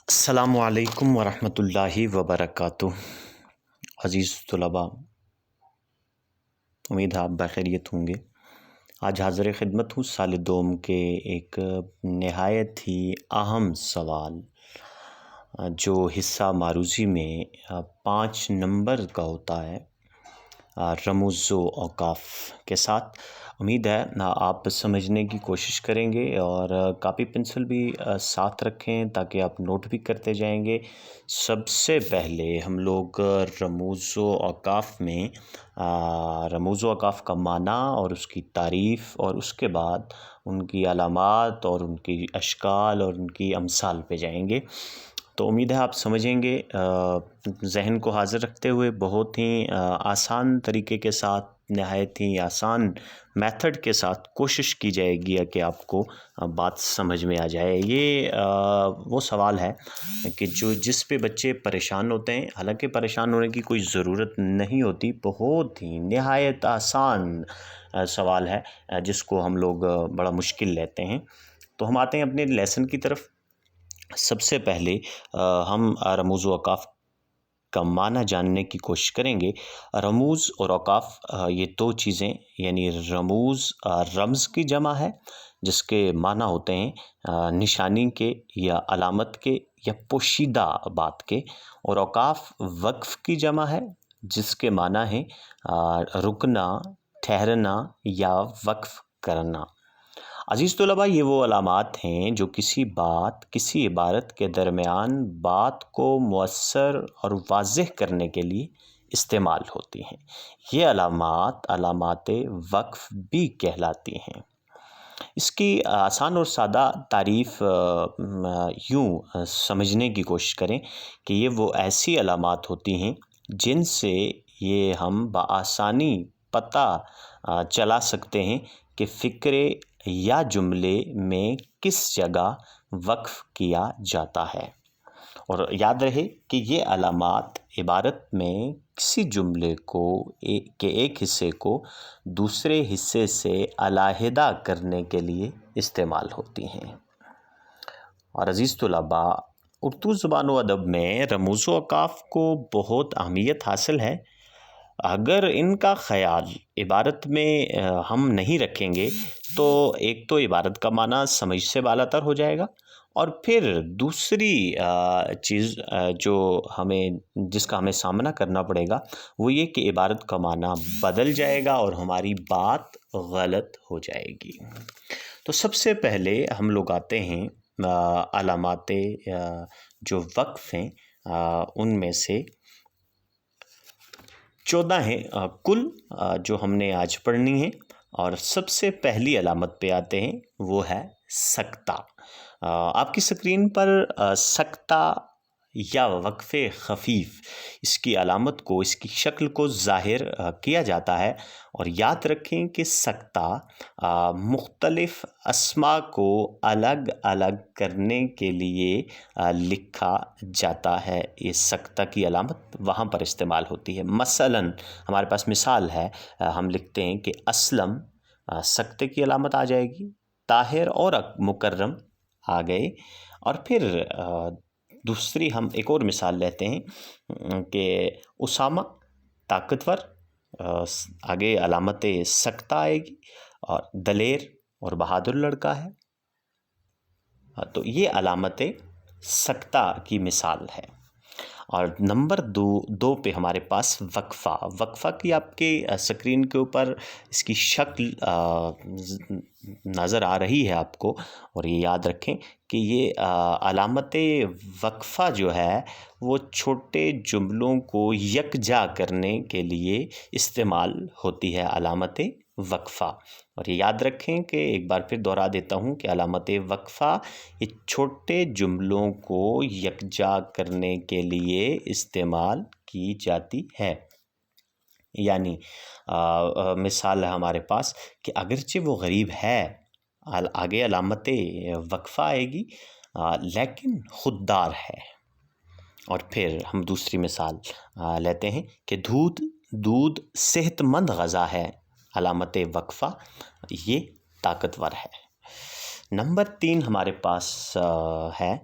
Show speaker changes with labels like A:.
A: السلام علیکم ورحمۃ اللہ وبرکاتہ۔ عزیز طلباء، امید ہے آپ بخیریت ہوں گے۔ آج حاضر خدمت ہوں سال دوم کے ایک نہایت ہی اہم سوال جو حصہ معروضی میں 5 نمبر کا ہوتا ہے، رموز و اوقاف کے ساتھ۔ امید ہے آپ سمجھنے کی کوشش کریں گے اور کاپی پنسل بھی ساتھ رکھیں تاکہ آپ نوٹ بھی کرتے جائیں گے۔ سب سے پہلے ہم لوگ رموز و اوقاف میں رموز و اوقاف کا معنی اور اس کی تعریف اور اس کے بعد ان کی علامات اور ان کی اشکال اور ان کی امثال پہ جائیں گے۔ تو امید ہے آپ سمجھیں گے۔ ذہن کو حاضر رکھتے ہوئے بہت ہی آسان طریقے کے ساتھ، نہایت ہی آسان میتھڈ کے ساتھ کوشش کی جائے گی کہ آپ کو بات سمجھ میں آ جائے۔ یہ وہ سوال ہے کہ جس پہ بچے پریشان ہوتے ہیں، حالانکہ پریشان ہونے کی کوئی ضرورت نہیں ہوتی، بہت ہی نہایت آسان سوال ہے جس کو ہم لوگ بڑا مشکل لیتے ہیں۔ تو ہم آتے ہیں اپنے لیسن کی طرف۔ سب سے پہلے ہم رموز و اوقاف کا معنی جاننے کی کوشش کریں گے۔ رموز اور اوقاف یہ دو چیزیں، یعنی رموز رمز کی جمع ہے جس کے معنی ہوتے ہیں نشانی کے یا علامت کے یا پوشیدہ بات کے، اور اوقاف وقف کی جمع ہے جس کے معنی ہیں رکنا، ٹھہرنا یا وقف کرنا۔ عزیز طلباء، یہ وہ علامات ہیں جو کسی بات، کسی عبارت کے درمیان بات کو مؤثر اور واضح کرنے کے لیے استعمال ہوتی ہیں۔ یہ علامات وقف بھی کہلاتی ہیں۔ اس کی آسان اور سادہ تعریف یوں سمجھنے کی کوشش کریں کہ یہ وہ ایسی علامات ہوتی ہیں جن سے یہ ہم بآسانی پتہ چلا سکتے ہیں کہ فقرے یا جملے میں کس جگہ وقف کیا جاتا ہے۔ اور یاد رہے کہ یہ علامات عبارت میں کسی جملے کے ایک حصے کو دوسرے حصے سے علیحدہ کرنے کے لیے استعمال ہوتی ہیں۔ اور عزیز طلباء، اردو زبان و ادب میں رموز و اوقاف کو بہت اہمیت حاصل ہے۔ اگر ان کا خیال عبارت میں ہم نہیں رکھیں گے تو ایک تو عبارت کا معنی سمجھ سے بالاتر ہو جائے گا، اور پھر دوسری چیز جس کا ہمیں سامنا کرنا پڑے گا وہ یہ کہ عبارت کا معنی بدل جائے گا اور ہماری بات غلط ہو جائے گی۔ تو سب سے پہلے ہم لوگ آتے ہیں علامات جو وقف ہیں، ان میں سے 14 ہیں کل جو ہم نے آج پڑھنی ہے، اور سب سے پہلی علامت پہ آتے ہیں، وہ ہے سکتہ۔ آپ کی سکرین پر سکتہ یا وقف خفیف، اس کی علامت کو، اس کی شکل کو ظاہر کیا جاتا ہے۔ اور یاد رکھیں کہ سکتہ مختلف اسما کو الگ الگ کرنے کے لیے لکھا جاتا ہے۔ یہ سکتہ کی علامت وہاں پر استعمال ہوتی ہے۔ مثلاً ہمارے پاس مثال ہے، ہم لکھتے ہیں کہ اسلم، سکتے کی علامت آ جائے گی۔ طاہر اور مکرم آ گئے۔ اور پھر دوسری ہم ایک اور مثال لیتے ہیں کہ اسامہ طاقتور، آگے علامت سکتہ آئے گی، اور دلیر اور بہادر لڑکا ہے۔ تو یہ علامت سکتہ کی مثال ہے۔ اور نمبر 2 پہ ہمارے پاس وقفہ کی آپ کے سکرین کے اوپر اس کی شکل نظر آ رہی ہے آپ کو، اور یہ یاد رکھیں کہ یہ علامت وقفہ جو ہے وہ چھوٹے جملوں کو یکجا کرنے کے لیے استعمال ہوتی ہے، علامت وقفہ۔ اور یہ یاد رکھیں کہ ایک بار پھر دوہرا دیتا ہوں کہ علامت وقفہ یہ چھوٹے جملوں کو یکجا کرنے کے لیے استعمال کی جاتی ہے۔ یعنی مثال ہے ہمارے پاس کہ اگرچہ وہ غریب ہے، آگے علامت وقفہ آئے گی، لیکن خوددار ہے۔ اور پھر ہم دوسری مثال لیتے ہیں کہ دودھ صحت مند غذا ہے، علامت وقفہ یہ طاقتور ہے۔ نمبر 3 ہمارے پاس ہے